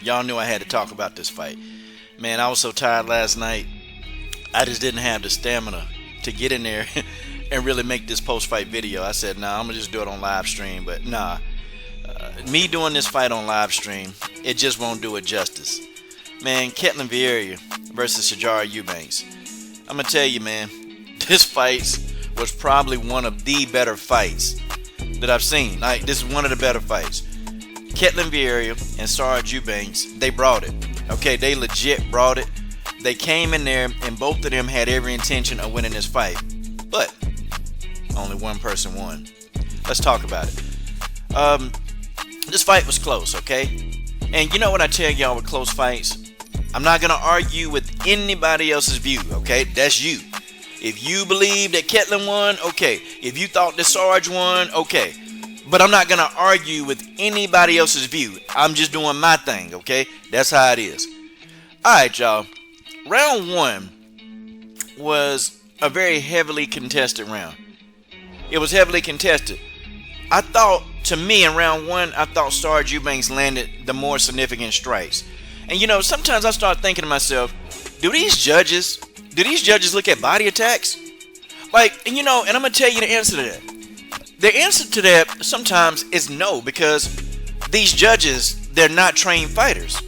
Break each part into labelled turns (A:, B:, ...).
A: Y'all knew I had to talk about this fight. Man, I was so tired last night. I just didn't have the stamina to get in there and really make this post-fight video. I said, nah, I'm gonna just do it on live stream. But nah, me doing this fight on live stream, it just won't do it justice. Man, Ketlen Vieira versus Sijara Eubanks. I'm gonna tell you, man, this fight was probably one of the better fights that I've seen. Like, this is one of the better fights. Ketlen Vieira and Sijara Eubanks, they brought it. Okay, they legit brought it. They came in there and both of them had every intention of winning this fight. But only one person won. Let's talk about it. This fight was close, okay? And you know what I tell y'all with close fights? I'm not gonna argue with anybody else's view, okay? That's you. If you believe that Ketlen won, okay. If you thought that Sarge won, okay. But I'm not gonna argue with anybody else's view. I'm just doing my thing, okay? That's how it is. Alright, y'all. Round one was a very heavily contested round. It was heavily contested. I thought, to me, in round one, I thought Sijara Eubanks landed the more significant strikes. And you know, sometimes I start thinking to myself, do these judges look at body attacks? Like, and you know, and I'm gonna tell you the answer to that. The answer to that sometimes is no, because these judges, they're not trained fighters.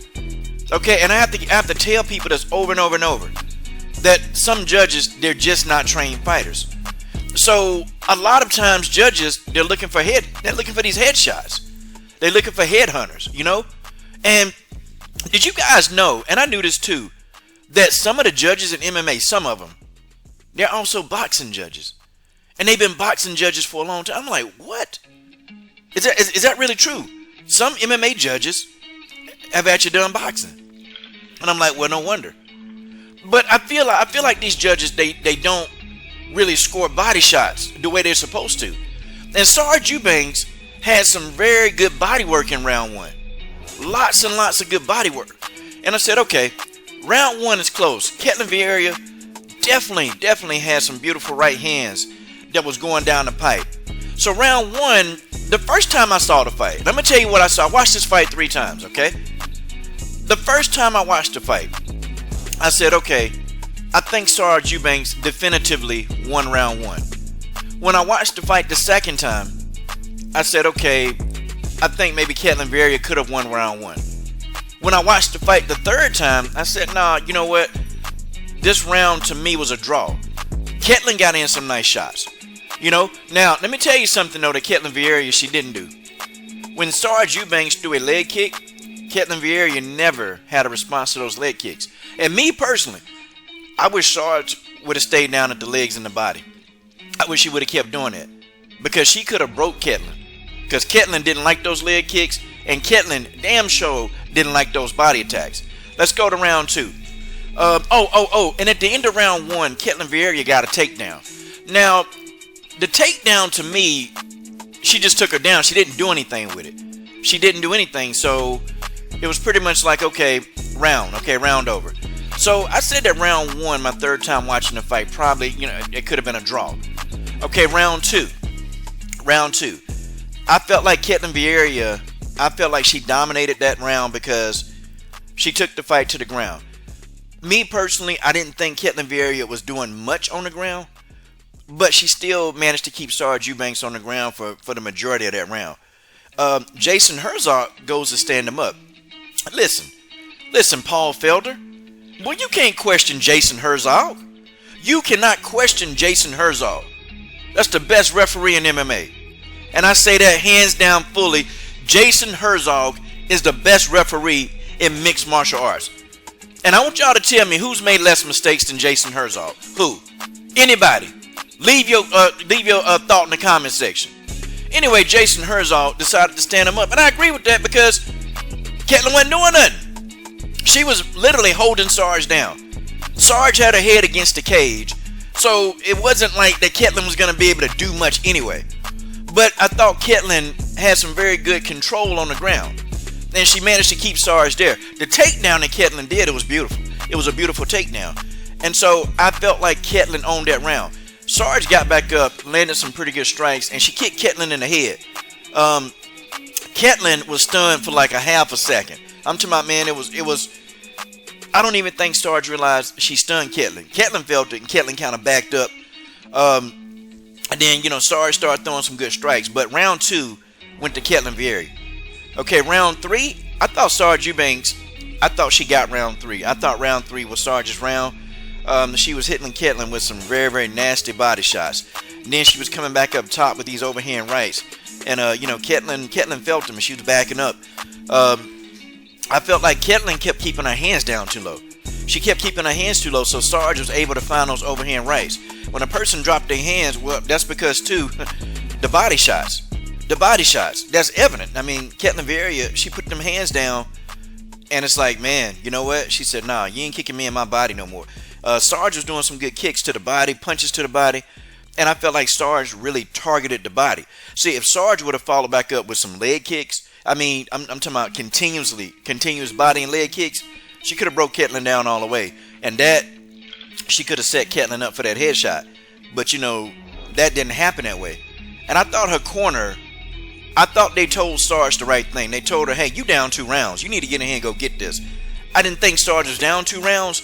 A: Okay, and I have to tell people this over and over and over, that some judges, they're just not trained fighters. So a lot of times judges, they're looking for these headshots. They're looking for headhunters, you know? And did you guys know, and I knew this too, that some of the judges in MMA, some of them, they're also boxing judges. And they've been boxing judges for a long time. I'm like, what? Is that really true? Some MMA judges have actually done boxing. And I'm like, well, no wonder. But I feel like these judges, they don't really score body shots the way they're supposed to. And Sijara Eubanks had some very good body work in round one. Lots and lots of good body work. And I said, okay, round one is close. Ketlen Vieira definitely had some beautiful right hands that was going down the pipe. So round one, the first time I saw the fight, I'm gonna tell you what I saw. I watched this fight 3 times, okay? The first time I watched the fight, I said, okay, I think Sijara Eubanks definitively won round one. When I watched the fight the second time, I said, okay, I think maybe Ketlen Vieira could have won round one. When I watched the fight the third time, I said, nah, you know what? This round to me was a draw. Ketlen got in some nice shots. You know, now let me tell you something though that Ketlen Vieira, she didn't do. When Sijara Eubanks threw a leg kick, Ketlen Vieira never had a response to those leg kicks. And me personally, I wish Sarge would have stayed down at the legs and the body. I wish he would have kept doing that, because she could have broke Ketlen. Because Ketlen didn't like those leg kicks, and Ketlen damn sure didn't like those body attacks. Let's go to round two. And at the end of round one, Ketlen Vieira got a takedown. Now, the takedown to me, she just took her down. She didn't do anything with it. She didn't do anything, so it was pretty much like, okay, round over. So I said that round one, my third time watching the fight, probably, you know, it could have been a draw. Okay, round two. I felt like Ketlen Vieira, I felt like she dominated that round because she took the fight to the ground. Me personally, I didn't think Ketlen Vieira was doing much on the ground, but she still managed to keep Sijara Eubanks on the ground for the majority of that round. Jason Herzog goes to stand him up. Listen, Paul Felder. Well, you can't question Jason Herzog. You cannot question Jason Herzog. That's the best referee in MMA. And I say that hands down fully. Jason Herzog is the best referee in mixed martial arts. And I want y'all to tell me who's made less mistakes than Jason Herzog. Who? Anybody? Leave your thought in the comment section. Anyway, Jason Herzog decided to stand him up. And I agree with that, because Ketlen wasn't doing nothing. She was literally holding Sarge down. Sarge had her head against the cage, so it wasn't like that Ketlen was going to be able to do much anyway. But I thought Ketlen had some very good control on the ground, and she managed to keep Sarge there. The takedown that Ketlen did, it was beautiful. It was a beautiful takedown. And so I felt like Ketlen owned that round. Sarge got back up, landed some pretty good strikes, and she kicked Ketlen in the head. Ketlen was stunned for like a half a second. I'm talking about, man, it was. I don't even think Sarge realized she stunned Ketlen. Ketlen felt it, and Ketlen kind of backed up. And then, Sarge started throwing some good strikes. But round 2 went to Ketlen Vieira. Okay, round 3, I thought Sarge Eubanks, I thought she got round 3. I thought round 3 was Sarge's round. She was hitting Ketlen with some very, very nasty body shots. And then she was coming back up top with these overhand rights. And, Ketlen felt them, and she was backing up. I felt like Ketlen kept keeping her hands down too low. She kept keeping her hands too low, so Sarge was able to find those overhand rights. When a person dropped their hands, well, that's because, too, the body shots. The body shots. That's evident. I mean, Ketlen Vieira, she put them hands down, and it's like, man, you know what? She said, nah, you ain't kicking me in my body no more. Sarge was doing some good kicks to the body, punches to the body, and I felt like Sarge really targeted the body. See, if Sarge would have followed back up with some leg kicks, I'm talking about continuous body and leg kicks, she could have broke Ketlen down all the way. And that, she could have set Ketlen up for that headshot. But, that didn't happen that way. And I thought her corner, I thought they told Sarge the right thing. They told her, hey, you down 2 rounds. You need to get in here and go get this. I didn't think Sarge was down 2 rounds,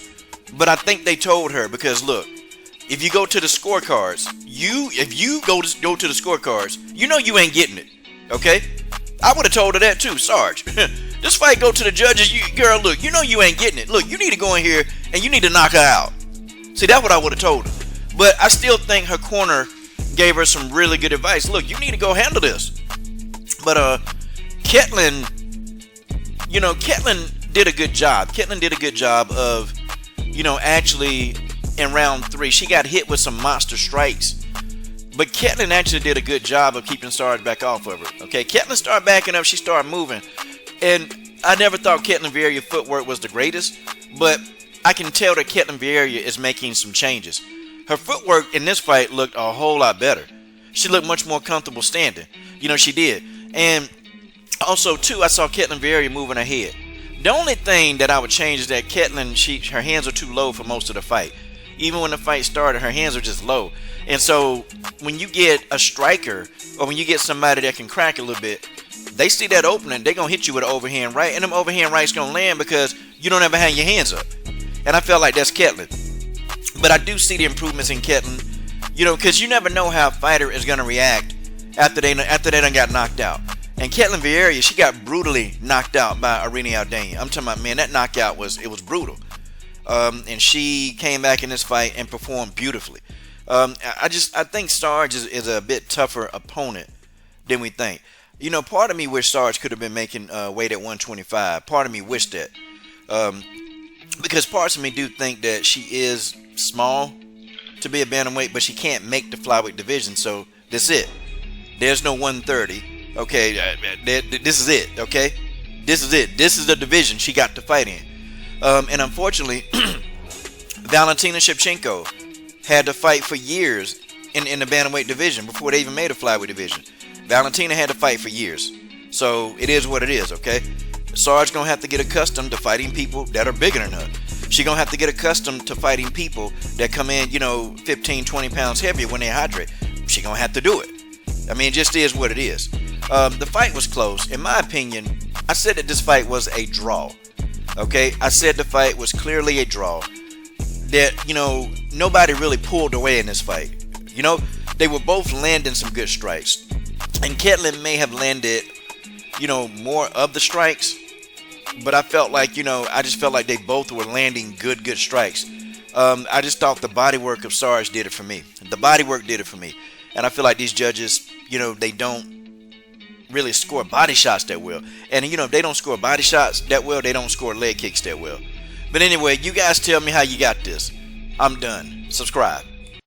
A: but I think they told her because, look, if you go to the scorecards, if you go to the scorecards, you ain't getting it, okay? I would have told her that too, Sarge. This fight go to the judges. Girl, look, you ain't getting it. Look, you need to go in here and you need to knock her out. See, that's what I would have told her. But I still think her corner gave her some really good advice. Look, you need to go handle this. But Ketlen, Ketlen did a good job. Ketlen did a good job of, actually in round 3, she got hit with some monster strikes. But Ketlen actually did a good job of keeping Sarge back off of her. Okay, Ketlen started backing up. She started moving. And I never thought Ketlen Vieira's footwork was the greatest. But I can tell that Ketlen Vieira is making some changes. Her footwork in this fight looked a whole lot better. She looked much more comfortable standing. She did. And also, too, I saw Ketlen Vieira moving her head. The only thing that I would change is that Ketlen, her hands are too low for most of the fight. Even when the fight started, her hands are just low. And so when you get a striker or when you get somebody that can crack a little bit, they see that opening, they're going to hit you with an overhand right, and them overhand rights going to land because you don't ever have your hands up. And I felt like that's Ketlen. But I do see the improvements in Ketlen, because you never know how a fighter is going to react after they done got knocked out. And Ketlen Vieira, she got brutally knocked out by Irene Aldana. I'm talking about, man, that knockout was brutal. And she came back in this fight and performed beautifully. I think Sarge is a bit tougher opponent than we think. Part of me wish Sarge could have been making weight at 125. Part of me wish that. Because parts of me do think that she is small to be a bantamweight, but she can't make the flyweight division. So that's it. There's no 130. Okay, this is it. Okay, this is it. This is the division she got to fight in. And unfortunately, Valentina Shevchenko had to fight for years in the bantamweight division before they even made a flyweight division. Valentina had to fight for years. So it is what it is, okay? Sarge gonna have to get accustomed to fighting people that are bigger than her. She gonna have to get accustomed to fighting people that come in, 15, 20 pounds heavier when they hydrate. She gonna have to do it. I mean, it just is what it is. The fight was close. In my opinion, I said that this fight was a draw. Okay, I said the fight was clearly a draw. That, nobody really pulled away in this fight. They were both landing some good strikes. And Ketlen may have landed, more of the strikes. But I felt like, I just felt like they both were landing good strikes. I just thought the bodywork of Sarge did it for me. The bodywork did it for me. And I feel like these judges, they don't really score body shots that well. And, if they don't score body shots that well, they don't score leg kicks that well. But anyway, you guys tell me how you got this. I'm done. Subscribe.